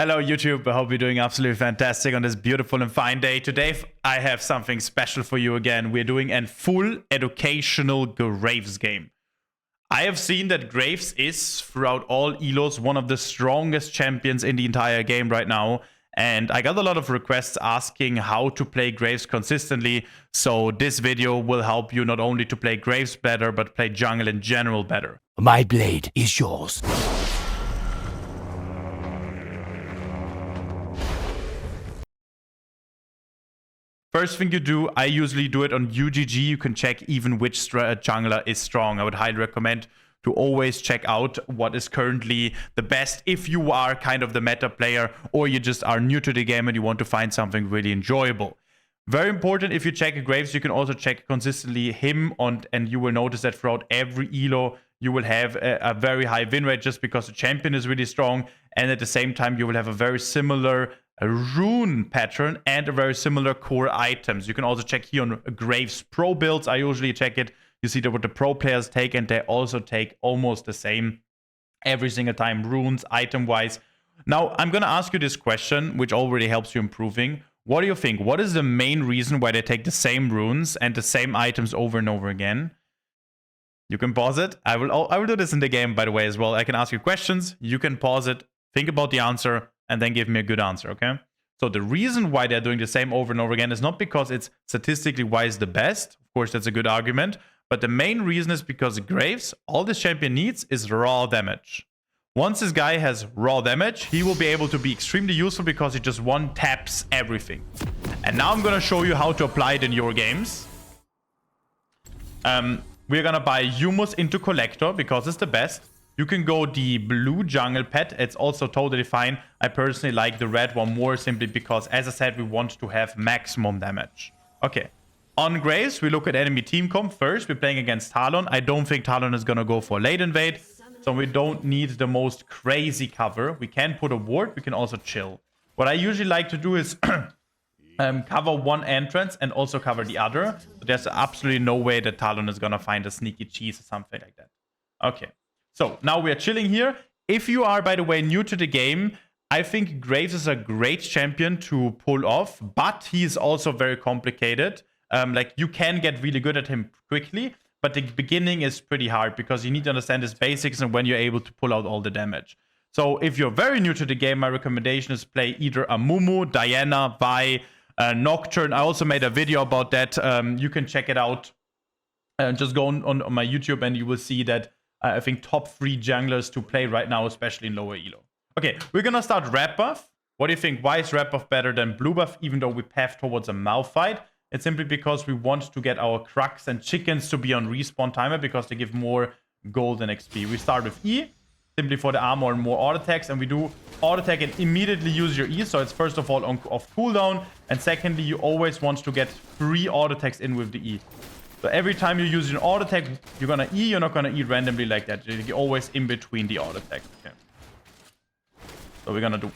Hello YouTube, I hope you're doing absolutely fantastic on this beautiful and fine day. Today I have something special for you again. We're doing a full educational Graves game. I have seen that Graves is, throughout all ELOs, one of the strongest champions in the entire game right now. And I got a lot of requests asking how to play Graves consistently. So this video will help you not only to play Graves better, but play jungle in general better. My blade is yours. First thing you do, I usually do it on UGG. You can check even which jungler is strong. I would highly recommend to always check out what is currently the best if you are kind of the meta player or you just are new to the game and you want to find something really enjoyable. Very important, if you check Graves, you can also check consistently him and you will notice that throughout every ELO, you will have a very high win rate just because the champion is really strong. And at the same time, you will have a very similar rune pattern and a very similar core items. You can also check here on Graves Pro builds. I usually check it. You see that what the pro players take, and they also take almost the same every single time, runes, item-wise. Now, I'm going to ask you this question, which already helps you improving. What do you think? What is the main reason why they take the same runes and the same items over and over again? You can pause it. I will do this in the game, by the way, as well. I can ask you questions. You can pause it, think about the answer, and then give me a good answer, okay? So the reason why they're doing the same over and over again is not because it's statistically wise the best. Of course, that's a good argument. But the main reason is because Graves, all this champion needs is raw damage. Once this guy has raw damage, he will be able to be extremely useful because he just one-taps everything. And now I'm going to show you how to apply it in your games. We're going to buy Humus into Collector because it's the best. You can go the blue jungle pet. It's also totally fine. I personally like the red one more simply because, as I said, we want to have maximum damage. Okay. On Graves, we look at enemy team comp first. We're playing against Talon. I don't think Talon is going to go for late invade. So we don't need the most crazy cover. We can put a ward. We can also chill. What I usually like to do is cover one entrance and also cover the other. So there's absolutely no way that Talon is going to find a sneaky cheese or something like that. Okay. So now we are chilling here. If you are, by the way, new to the game, I think Graves is a great champion to pull off, but he is also very complicated. Like, you can get really good at him quickly, but the beginning is pretty hard because you need to understand his basics and when you're able to pull out all the damage. So if you're very new to the game, my recommendation is play either a Mumu, Diana, Vi, Nocturne. I also made a video about that. You can check it out. Just go on my YouTube and you will see that I think top 3 junglers to play right now, especially in lower elo. Okay, we're gonna start red buff. What do you think? Why is red buff better than blue buff, even though we path towards a Malphite? It's simply because we want to get our Krugs and chickens to be on respawn timer because they give more gold and XP. We start with E, simply for the armor and more auto attacks, and we do auto attack and immediately use your E. So it's first of all off cooldown, and secondly, you always want to get 3 auto attacks in with the E. So every time you use an auto attack, you're gonna E, you're not gonna E randomly like that. You're always in between the auto attack. Okay. So we're gonna do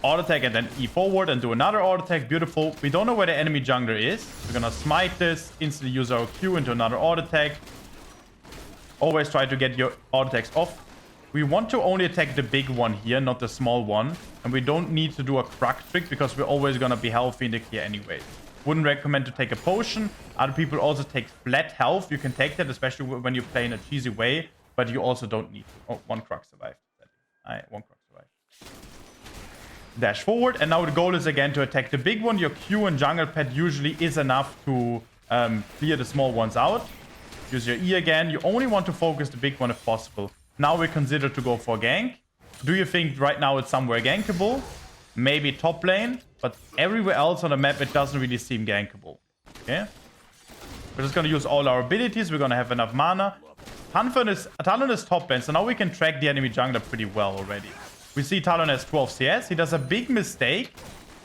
auto attack and then E forward and do another auto attack. Beautiful. We don't know where the enemy jungler is. We're gonna smite this, instantly use our Q into another auto attack. Always try to get your auto attacks off. We want to only attack the big one here, not the small one. And we don't need to do a Krug trick because we're always gonna be healthy in the clear anyway. Wouldn't recommend to take a potion. Other people also take flat health. You can take that, especially when you play in a cheesy way, but you also don't need to. Oh, one Krug survived. One Krug survived. Dash forward, and now the goal is again to attack the big one. Your Q and jungle pet usually is enough to clear the small ones out. Use your E again. You only want to focus the big one if possible. Now we consider to go for gank. Do you think right now it's somewhere gankable? Maybe top lane, but everywhere else on the map it doesn't really seem gankable. Okay, we're just gonna use all our abilities. We're gonna have enough mana. Talon is top lane, so now we can track the enemy jungler pretty well already. We see Talon has 12 CS. He does a big mistake.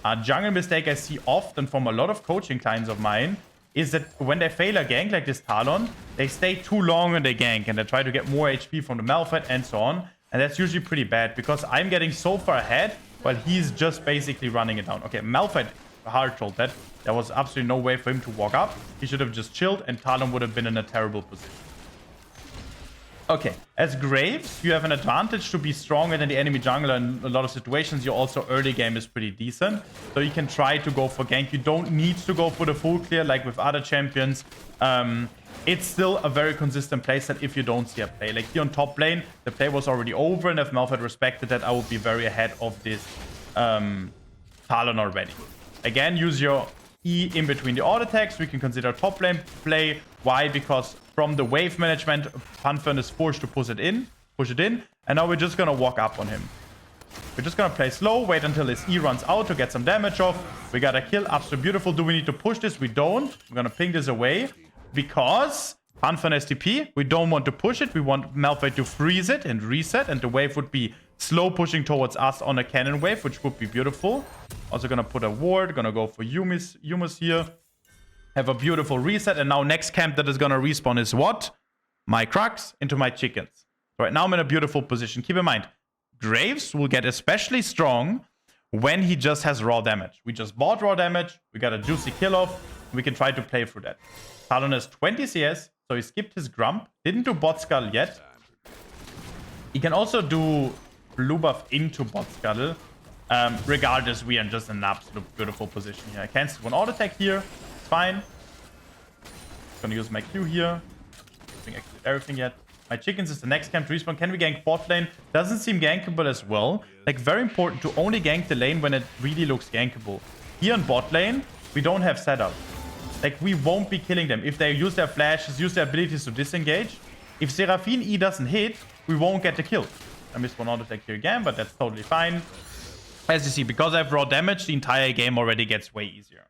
A jungle mistake I see often from a lot of coaching clients of mine is that when they fail a gank like this Talon, they stay too long when they gank and they try to get more HP from the Malphite and so on. And that's usually pretty bad because I'm getting so far ahead while he's just basically running it down. Okay, Malphite hard trolled that. There was absolutely no way for him to walk up. He should have just chilled and Talon would have been in a terrible position. Okay, as Graves, you have an advantage to be stronger than the enemy jungler in a lot of situations. Your also early game is pretty decent, so you can try to go for gank. You don't need to go for the full clear like with other champions. It's still a very consistent playset if you don't see a play. Like here on top lane, the play was already over, and if Malphite had respected that, I would be very ahead of this Talon already. Again, use your E in between the auto attacks. We can consider top lane play. Why? Because from the wave management, Pantheon is forced to push it in, and now we're just gonna walk up on him. We're just gonna play slow, wait until his E runs out to get some damage off. We got a kill, absolutely beautiful. Do we need to push this? We don't. We're gonna ping this away because Pantheon STP. We don't want to push it. We want Malphite to freeze it and reset, and the wave would be slow pushing towards us on a cannon wave, which would be beautiful. Also gonna put a ward, gonna go for Yumis here. Have a beautiful reset, and now next camp that is gonna respawn is what? My Crux into my chickens. So right now I'm in a beautiful position. Keep in mind, Graves will get especially strong when he just has raw damage. We just bought raw damage, we got a juicy kill off, we can try to play through that. Talon has 20 CS, so he skipped his Grump, didn't do bot scuttle yet. He can also do blue buff into bot scuttle. Regardless, we are just in an absolute beautiful position here. I cancel one auto attack here. Fine. Gonna use my Q here. Doing actually everything yet. My chickens is the next camp to respawn. Can we gank bot lane? Doesn't seem gankable as well. Like, very important to only gank the lane when it really looks gankable. Here in bot lane, we don't have setup. Like, we won't be killing them. If they use their flashes, use their abilities to disengage. If Seraphine E doesn't hit, we won't get the kill. I missed one auto attack here again, but that's totally fine. As you see, because I have raw damage, the entire game already gets way easier.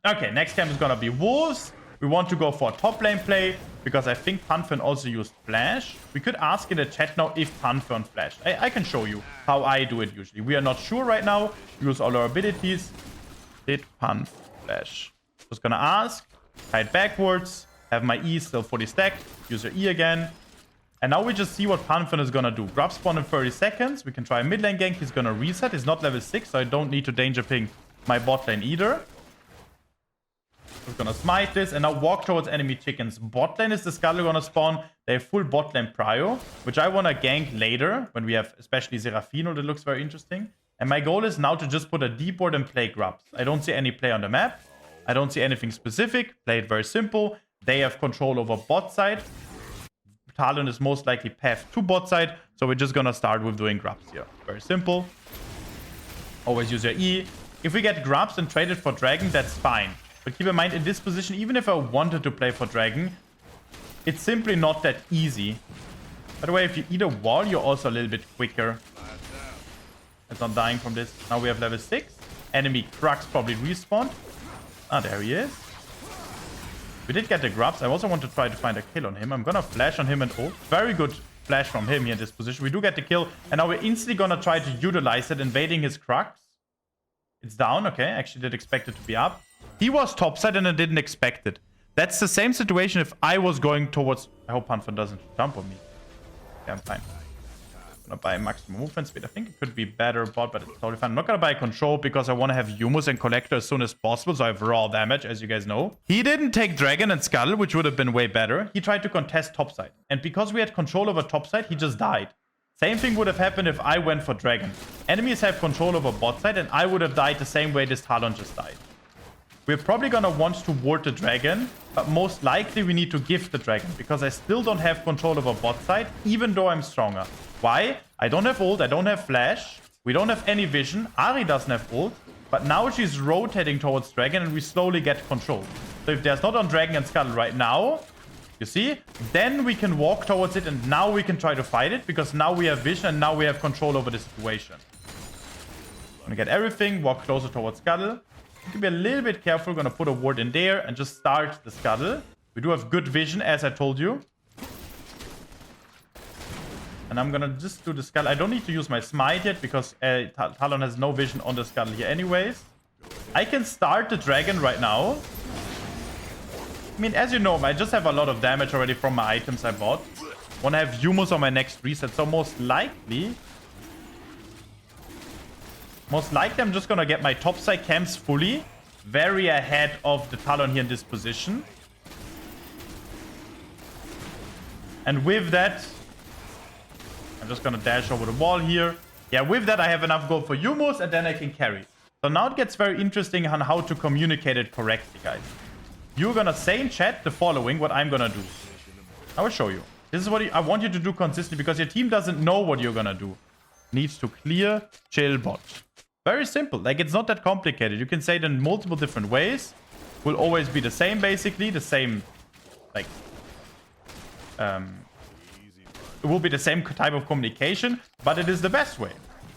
Okay, next camp is gonna be Wolves. We want to go for a top lane play because I think Pantheon also used Flash. We could ask in the chat now if Pantheon flashed. I can show you how I do it usually. We are not sure right now. Use all our abilities. Did Panth flash? Just gonna ask. Hide backwards. Have my E still fully stacked. Use your E again. And now we just see what Pantheon is gonna do. Grab spawn in 30 seconds. We can try a mid lane gank. He's gonna reset. He's not level 6, so I don't need to danger ping my bot lane either. We're gonna smite this and now walk towards enemy chickens. Bot lane is the Scuttle gonna spawn. They have full bot lane prio, which I wanna gank later when we have especially Serafino. That looks very interesting. And my goal is now to just put a deep ward and play grubs. I don't see any play on the map. I don't see anything specific. Play it very simple. They have control over bot side. Talon is most likely path to bot side. So we're just gonna start with doing grubs here. Very simple. Always use your E. If we get grubs and trade it for dragon, that's fine. But keep in mind, in this position, even if I wanted to play for dragon, it's simply not that easy. By the way, if you eat a wall, you're also a little bit quicker. It's not dying from this. Now we have level 6. Enemy Crux probably respawned. Ah, there he is. We did get the grubs. I also want to try to find a kill on him. I'm gonna flash on him and ult. Very good flash from him here in this position. We do get the kill. And now we're instantly gonna try to utilize it, invading his Crux. It's down. Okay, actually did expect it to be up. He was topside and I didn't expect it. That's the same situation if I was going towards... I hope Pantheon doesn't jump on me. Yeah, I'm fine. I'm gonna buy maximum movement speed. I think it could be better bot, but it's totally fine. I'm not gonna buy control because I want to have Humus and Collector as soon as possible, so I have raw damage, as you guys know. He didn't take Dragon and Scuttle, which would have been way better. He tried to contest topside. And because we had control over topside, he just died. Same thing would have happened if I went for Dragon. Enemies have control over bot side, and I would have died the same way this Talon just died. We're probably gonna want to ward the dragon, but most likely we need to give the dragon because I still don't have control over bot side, even though I'm stronger. Why? I don't have ult, I don't have flash, we don't have any vision, Ahri doesn't have ult, but now she's rotating towards dragon and we slowly get control. So if there's not on dragon and Scuttle right now, you see, then we can walk towards it and now we can try to fight it because now we have vision and now we have control over the situation. I'm gonna get everything, walk closer towards Scuttle. To be a little bit careful, gonna put a ward in there and just start the Scuttle. We do have good vision, as I told you. And I'm gonna just do the Scuttle. I don't need to use my smite yet because Talon has no vision on the Scuttle here anyways. I can start the dragon right now. I mean, as you know, I just have a lot of damage already from my items I bought. Wanna have Humus on my next reset, so most likely I'm just gonna get my topside camps fully. Very ahead of the Talon here in this position. And with that, I'm just gonna dash over the wall here. Yeah, with that, I have enough gold for Hummus, and then I can carry. So now it gets very interesting on how to communicate it correctly, guys. You're gonna say in chat the following, what I'm gonna do. I will show you. This is what I want you to do consistently, because your team doesn't know what you're gonna do. Needs to clear, chill, bot. Very simple. Like, it's not that complicated. You can say it in multiple different ways. Will always be the same, basically. The same, like, it will be the same type of communication, but it is the best way.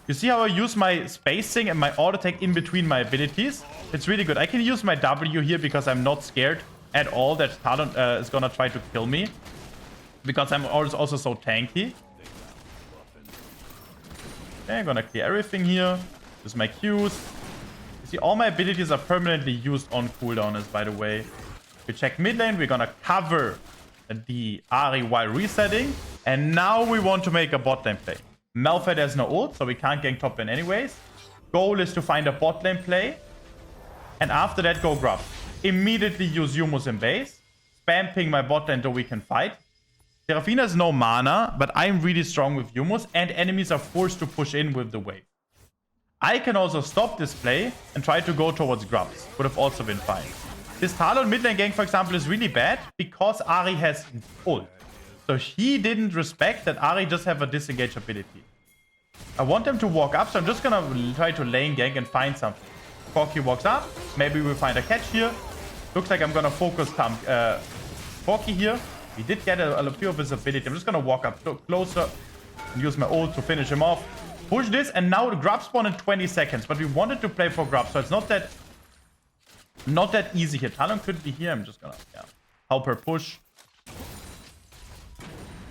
You see how I use my spacing and my auto attack in between my abilities? It's really good. I can use my W here because I'm not scared at all that Talon is gonna try to kill me. Because I'm also so tanky. Okay, I'm gonna clear everything here. Use my Qs. You see, all my abilities are permanently used on cooldown, by the way. We check mid lane. We're gonna cover the Ahri while resetting. And now we want to make a bot lane play. Malphite has no ult, so we can't gank top lane anyways. Goal is to find a bot lane play. And after that, go grab. Immediately use Hummus in base. Spam ping my bot lane so we can fight. Serafina has no mana, but I'm really strong with Hummus, and enemies are forced to push in with the wave. I can also stop this play and try to go towards grubs. Would have also been fine. This Talon mid lane gank, for example, is really bad because Ahri has ult. So he didn't respect that Ahri just have a disengage ability. I want them to walk up, so I'm just gonna try to lane gank and find something. Corki walks up. Maybe we'll find a catch here. Looks like I'm gonna focus Corki here. He did get a few of his ability. I'm just gonna walk up closer and use my ult to finish him off. Push this, and now the grub spawn in 20 seconds. But we wanted to play for grub, so it's not that easy here. Talon could be here. I'm just gonna help her push.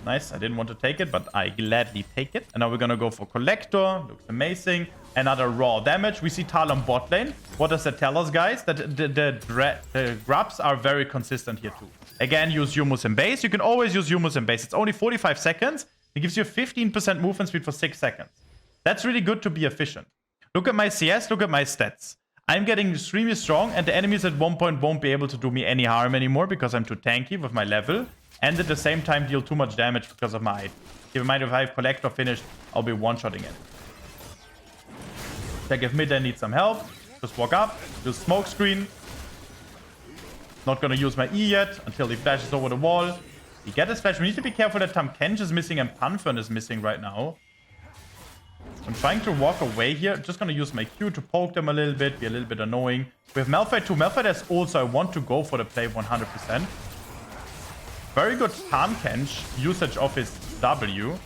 Nice. I didn't want to take it, but I gladly take it. And now we're gonna go for Collector. Looks amazing. Another raw damage. We see Talon bot lane. What does that tell us, guys? That the grubs are very consistent here too. Again, use Hummus in base. You can always use Hummus in base. It's only 45 seconds. It gives you 15% movement speed for 6 seconds. That's really good to be efficient. Look at my CS. Look at my stats. I'm getting extremely strong, and the enemies at one point won't be able to do me any harm anymore because I'm too tanky with my level. And at the same time, deal too much damage because of my item. Keep in mind, if I have Collector finished, I'll be one-shotting it. Check if mid lane needs some help. Just walk up. Use smoke screen. Not gonna use my E yet until he flashes over the wall. He gets his flash. We need to be careful that Tamkench is missing and Panfern is missing right now. I'm trying to walk away here. Just gonna use my Q to poke them a little bit. Be a little bit annoying. We have Malphite too. Malphite has ult, so I want to go for the play 100%. Very good Tamkench usage of his W.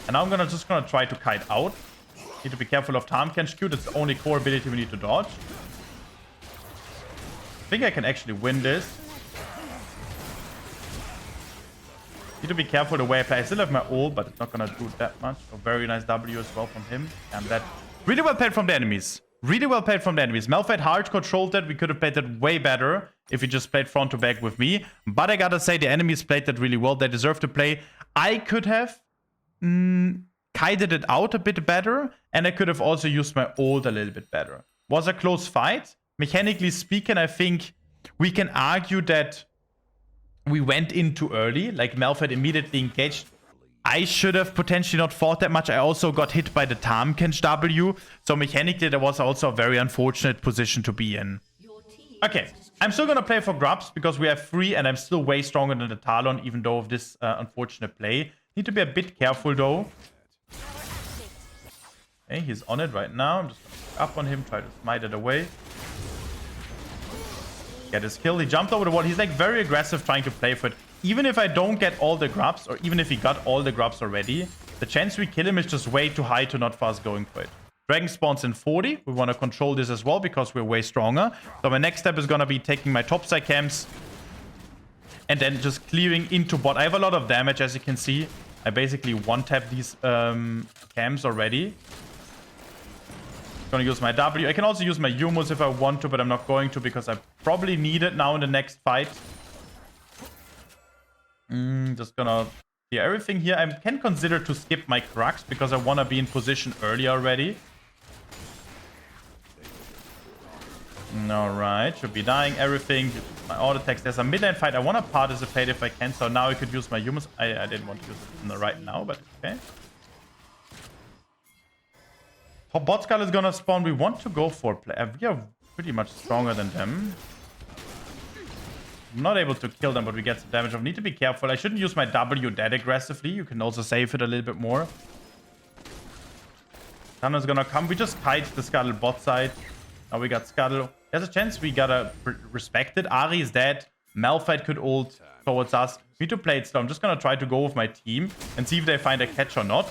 And now I'm just gonna try to kite out. Need to be careful of Tamkench Q. That's the only core ability we need to dodge. I think I can actually win this. Need to be careful the way I play. I still have my ult, but it's not gonna do that much. A very nice W as well from him. And that really well played from the enemies. Really well played from the enemies. Malphite hard controlled that. We could have played that way better if he just played front to back with me. But I gotta say, the enemies played that really well. They deserve to play. I could have kited it out a bit better, and I could have also used my ult a little bit better. Was a close fight. Mechanically speaking, I think we can argue that we went in too early. Like, Malphite immediately engaged. I should have potentially not fought that much. I also got hit by the Tamkench W. So mechanically, that was also a very unfortunate position to be in. Okay, I'm still gonna play for grubs because we have 3 and I'm still way stronger than the Talon, even though of this unfortunate play. Need to be a bit careful though. Okay, he's on it right now. I'm just gonna up on him, try to smite it away. Get his kill. He jumped over the wall. He's like very aggressive trying to play for it. Even if I don't get all the grubs, or even if he got all the grubs already, the chance we kill him is just way too high to not fast going for it. Dragon spawns in 40. We want to control this as well because we're way stronger. So my next step is going to be taking my topside camps and then just clearing into bot. I have a lot of damage, as you can see. I basically one-tap these camps already. Gonna use my W. I can also use my Hummus if I want to, but I'm not going to because I probably need it now in the next fight. Just gonna clear everything here. I can consider to skip my Crux because I want to be in position early already. Alright, should be dying everything. My auto attacks. There's a mid lane fight. I want to participate if I can, so now I could use my humans. I didn't want to use it in the right now, but okay. Top bot skull is gonna spawn. We want to go for play. We are pretty much stronger than them. I'm not able to kill them, but we get some damage. I need to be careful. I shouldn't use my W that aggressively. You can also save it a little bit more. Thunder's gonna come. We just kite the Scuttle bot side. Now we got Scuttle. There's a chance we gotta respect it. Ahri is dead. Malphite could ult towards us. We need to play it slow. I'm just gonna try to go with my team and see if they find a catch or not.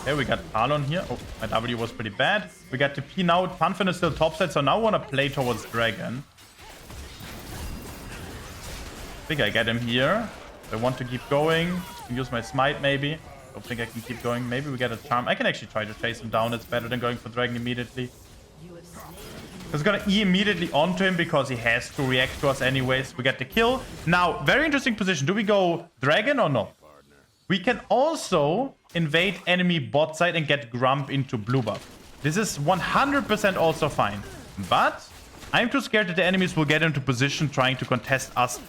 Okay, we got Talon here. Oh, my W was pretty bad. We got TP now. Pantheon is still topside, so now I want to play towards Dragon. I think I get him here. I want to keep going. I can use my smite maybe. Don't think I can keep going. Maybe we get a charm. I can actually try to chase him down. It's better than going for Dragon immediately. It's gonna E immediately onto him because he has to react to us anyways. We get the kill. Now, very interesting position. Do we go Dragon or no? We can also invade enemy bot side and get Grump into blue buff. This is 100% also fine. But I'm too scared that the enemies will get into position trying to contest us,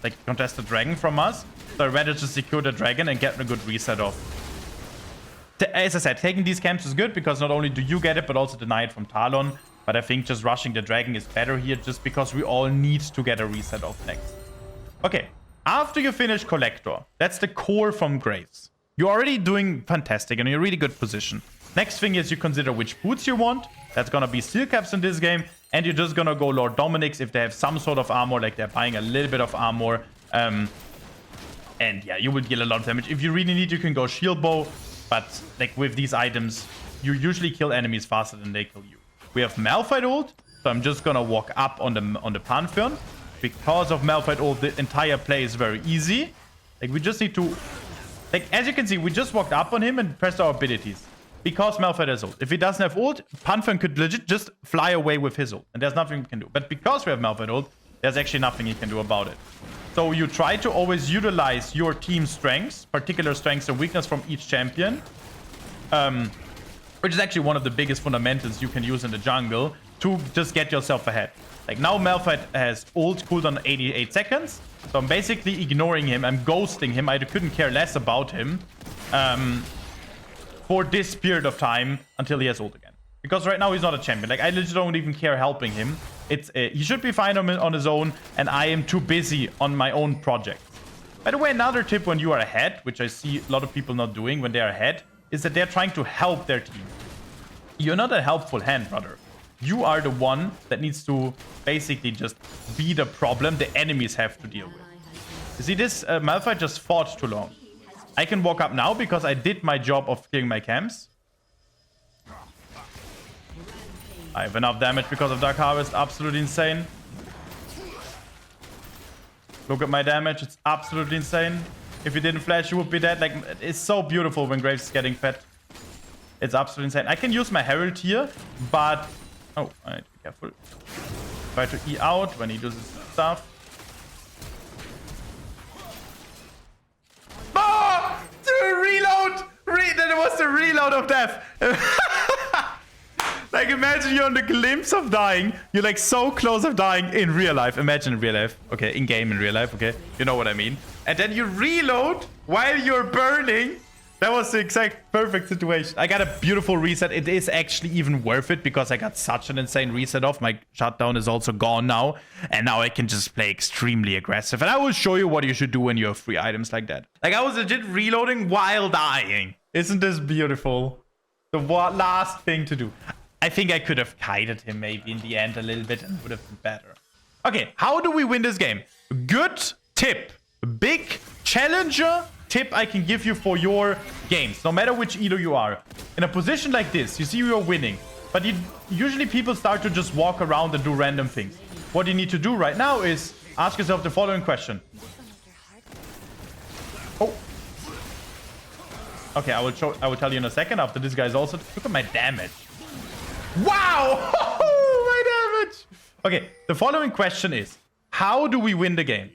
like contest the dragon from us. So I'd rather just secure the dragon and get a good reset off. As I said, taking these camps is good because not only do you get it, but also deny it from Talon. But I think just rushing the dragon is better here just because we all need to get a reset off next. Okay, after you finish Collector, that's the core from Graves. You're already doing fantastic and you're in a really good position. Next thing is you consider which boots you want. That's gonna be steel caps in this game. And you're just gonna go Lord Dominic's if they have some sort of armor, like they're buying a little bit of armor. And yeah, you will deal a lot of damage. If you really need, you can go shield bow. But like with these items, you usually kill enemies faster than they kill you. We have Malphite ult, so I'm just gonna walk up on the Pantheon. Because of Malphite ult, the entire play is very easy. Like we just need to, like as you can see, we just walked up on him and pressed our abilities. Because Malphite has ult. If he doesn't have ult, Pantheon could legit just fly away with his ult. And there's nothing we can do. But because we have Malphite ult, there's actually nothing he can do about it. So you try to always utilize your team's strengths, particular strengths and weakness from each champion. Which is actually one of the biggest fundamentals you can use in the jungle to just get yourself ahead. Like now Malphite has ult cooldown 88 seconds. So I'm basically ignoring him. I'm ghosting him. I couldn't care less about him. For this period of time until he has ult again. Because right now he's not a champion. Like I literally don't even care helping him. It's he should be fine on his own, and I am too busy on my own project. By the way, another tip when you are ahead, which I see a lot of people not doing when they are ahead, is that they're trying to help their team. You're not a helpful hand, brother. You are the one that needs to basically just be the problem the enemies have to deal with. You see this? Malphite just fought too long. I can walk up now because I did my job of clearing my camps. I have enough damage because of Dark Harvest. Absolutely insane. Look at my damage. It's absolutely insane. If you didn't flash, you would be dead. Like, it's so beautiful when Graves is getting fed. It's absolutely insane. I can use my Herald here, but... Oh, I need to be careful. Try to E out when he does his stuff. Oh! Reload! That was the reload of death. Like, imagine you're on the glimpse of dying. You're like so close of dying in real life. Imagine in real life. Okay, in game in real life. Okay, you know what I mean. And then you reload while you're burning. That was the exact perfect situation. I got a beautiful reset. It is actually even worth it because I got such an insane reset off. My shutdown is also gone now. And now I can just play extremely aggressive. And I will show you what you should do when you have free items like that. Like, I was legit reloading while dying. Isn't this beautiful? The last thing to do. I think I could have kited him maybe in the end a little bit and it would have been better. Okay, how do we win this game? Good tip. Big challenger tip I can give you for your games, no matter which ELO you are. In a position like this, you see you're winning, but usually people start to just walk around and do random things. What you need to do right now is ask yourself the following question. Oh. Okay, I will tell you in a second after this guy's also. Look at my damage. Wow! My damage! Okay, the following question is, how do we win the game?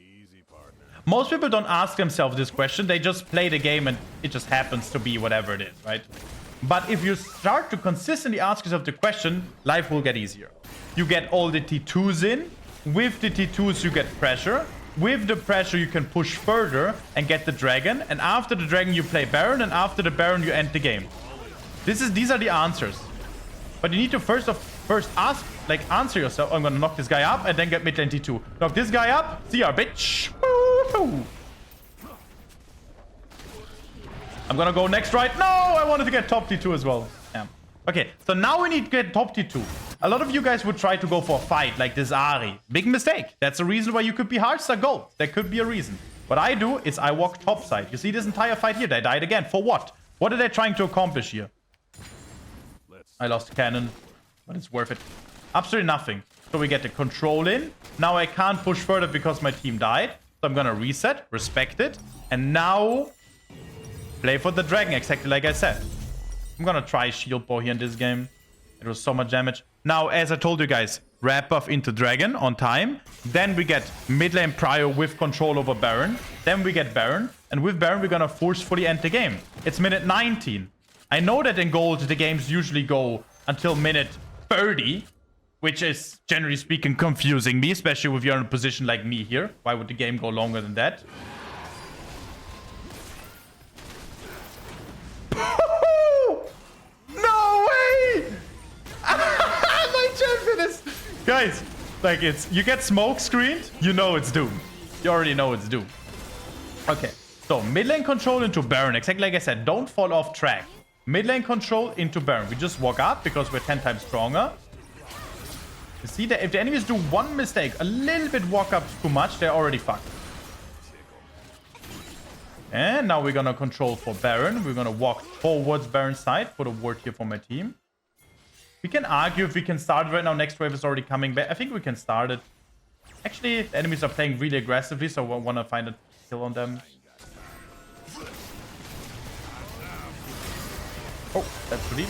Most people don't ask themselves this question. They just play the game and it just happens to be whatever it is, right? But if you start to consistently ask yourself the question, life will get easier. You get all the T2s in. With the T2s, you get pressure. With the pressure, you can push further and get the dragon. And after the dragon, you play Baron. And after the Baron, you end the game. These are the answers. But you need to first answer yourself. I'm gonna knock this guy up and then get mid lane T2. Knock this guy up. See ya, bitch. Woo-hoo. I'm gonna go next right. No, I wanted to get top T2 as well. Yeah. Okay, so now we need to get top T2. A lot of you guys would try to go for a fight like this Ahri. Big mistake. That's the reason why you could be Heartstar Gold. There could be a reason. What I do is I walk top side. You see this entire fight here? They died again. For what? What are they trying to accomplish here? I lost cannon, but it's worth it. Absolutely nothing. So we get the control in. Now I can't push further because my team died. So I'm gonna reset, respect it, and now play for the dragon, exactly like I said. I'm gonna try shield bow here in this game. It was so much damage. Now, as I told you guys, red buff into dragon on time. Then we get mid lane prio with control over Baron. Then we get Baron. And with Baron, we're gonna forcefully end the game. It's minute 19. I know that in gold, the games usually go until minute 30. Which is, generally speaking, confusing me. Especially if you're in a position like me here. Why would the game go longer than that? No way! My champion is... Guys, like you get smoke screened, you know it's doomed. You already know it's doomed. Okay, so mid lane control into Baron. Exactly like I said, don't fall off track. Mid lane control into Baron. We just walk up because we're 10 times stronger. You see that if the enemies do one mistake, a little bit walk up too much, they're already fucked. And now we're gonna control for Baron. We're gonna walk towards Baron's side. Put a ward here for my team. We can argue if we can start it right now. Next wave is already coming back. I think we can start it. Actually, the enemies are playing really aggressively, so I want to find a kill on them. Oh, that's pretty.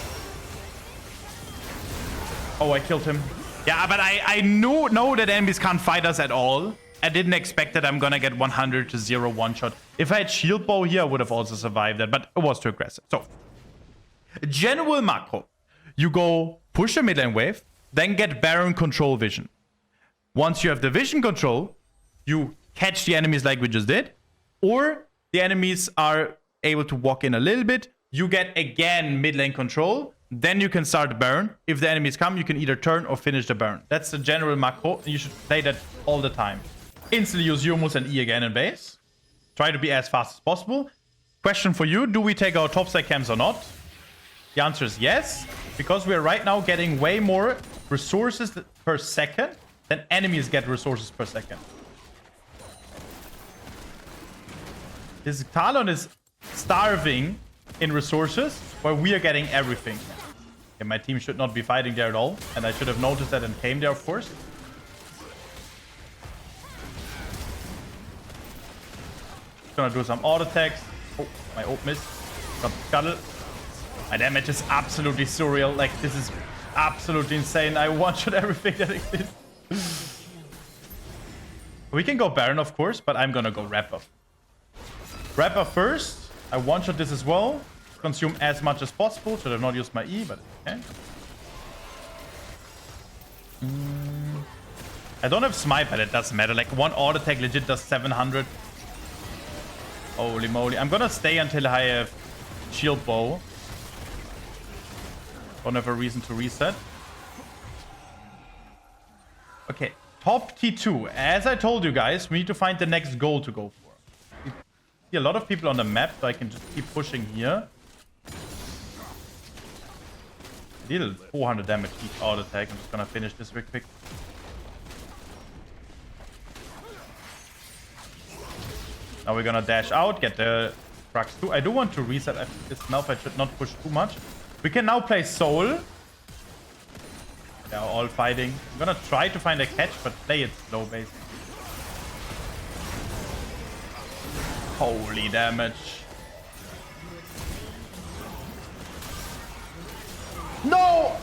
Oh, I killed him. Yeah, but I know that enemies can't fight us at all. I didn't expect that I'm gonna get 100 to 0 one-shot. If I had shield bow here, I would have also survived that, but it was too aggressive. So, general macro. You go push a mid lane wave, then get Baron control vision. Once you have the vision control, you catch the enemies like we just did, or the enemies are able to walk in a little bit. You get again mid lane control, then you can start the Baron. If the enemies come, you can either turn or finish the Baron. That's the general macro. You should play that all the time. Instantly use Humus and E again in base. Try to be as fast as possible. Question for you, do we take our topside camps or not? The answer is yes, because we are right now getting way more resources per second than enemies get resources per second. This Talon is starving in resources, while we are getting everything. Okay, my team should not be fighting there at all, and I should have noticed that and came there, of course. Gonna do some auto attacks. Oh, my ult missed. Got the scuttle. My damage is absolutely surreal. Like, this is absolutely insane. I one-shot everything that exists. We can go Baron, of course, but I'm gonna go red buff. Red buff first. I one-shot this as well. Consume as much as possible. Should have not used my E, but okay. I don't have smite, but it doesn't matter. Like, one auto attack legit does 700. Holy moly. I'm gonna stay until I have shield bow. Don't have a reason to reset. Okay, top T2. As I told you guys, we need to find the next goal to go for. I see a lot of people on the map, so I can just keep pushing here. Deal 400 damage each auto attack. I'm just gonna finish this real quick. Now we're gonna dash out, get the trucks too. I do want to reset this now. I should not push too much. We can now play Soul. They are all fighting. I'm gonna try to find a catch, but play it slow, basically. Holy damage. No!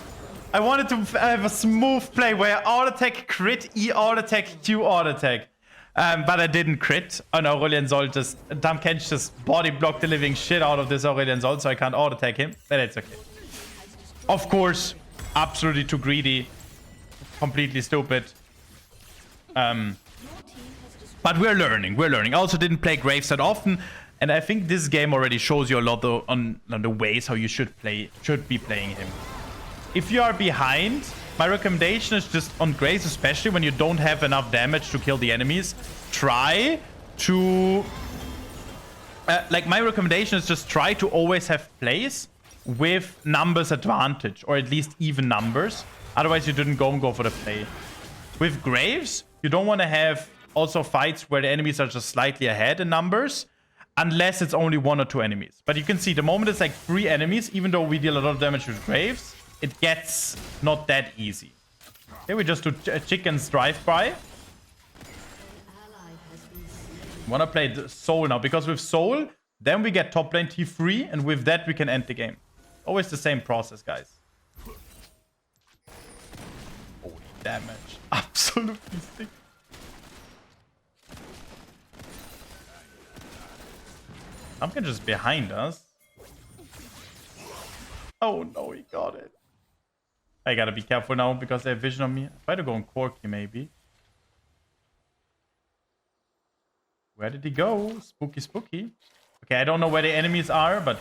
I wanted to have a smooth play where auto attack, crit, E auto attack, Q auto attack. But I didn't crit on Aurelion Sol. Just Tahm Kench just body blocked the living shit out of this Aurelion Sol, so I can't auto attack him. But it's okay. Of course, absolutely too greedy. Completely stupid. But we're learning. We're learning. I also didn't play Graves that often, and I think this game already shows you a lot on the ways how you should be playing him. If you are behind, my recommendation is just on Graves, especially when you don't have enough damage to kill the enemies, try to... like, my recommendation is just try to always have plays with numbers advantage, or at least even numbers. Otherwise, you didn't go for the play. With Graves, you don't want to have also fights where the enemies are just slightly ahead in numbers, unless it's only 1 or 2 enemies. But you can see the moment it's like 3 enemies, even though we deal a lot of damage with Graves, it gets not that easy. Okay, we just do Chicken's drive-by. Wanna play the Soul now, because with Soul, then we get top lane T3, and with that we can end the game. Always the same process, guys. Holy damage. Absolutely sick. Pumpkin just behind us. Oh no, he got it. I gotta be careful now because they have vision on me. Try to go on Corky maybe. Where did he go? Spooky, spooky. Okay, I don't know where the enemies are, but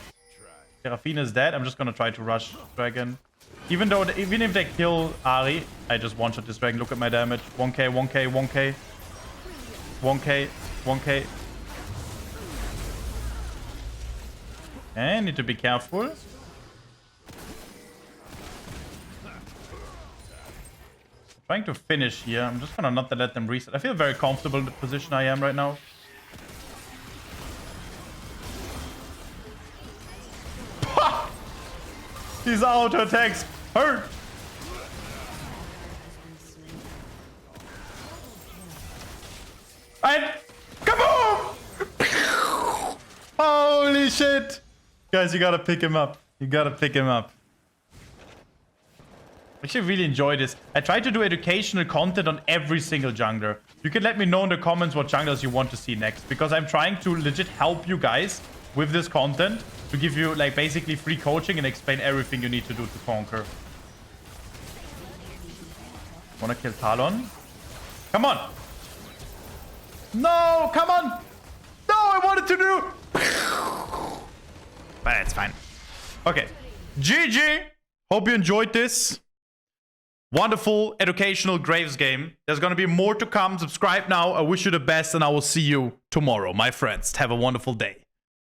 Seraphine is dead. I'm just gonna try to rush Dragon. Even if they kill Ahri, I just one-shot this Dragon. Look at my damage. 1k, 1k, 1k. 1k, 1k. Okay, need to be careful. Trying to finish here. I'm just gonna not let them reset. I feel very comfortable in the position I am right now. These auto attacks hurt. And kaboom! Holy shit! Guys, you gotta pick him up. You gotta pick him up. I actually really enjoy this. I try to do educational content on every single jungler. You can let me know in the comments what junglers you want to see next, because I'm trying to legit help you guys with this content to give you like basically free coaching and explain everything you need to do to conquer. Wanna kill Talon? Come on! No! Come on! No! I wanted to do! But it's fine. Okay. GG! Hope you enjoyed this. Wonderful educational Graves game. There's gonna be more to come. Subscribe now. I wish you the best, and I will see you tomorrow, my friends. Have a wonderful day.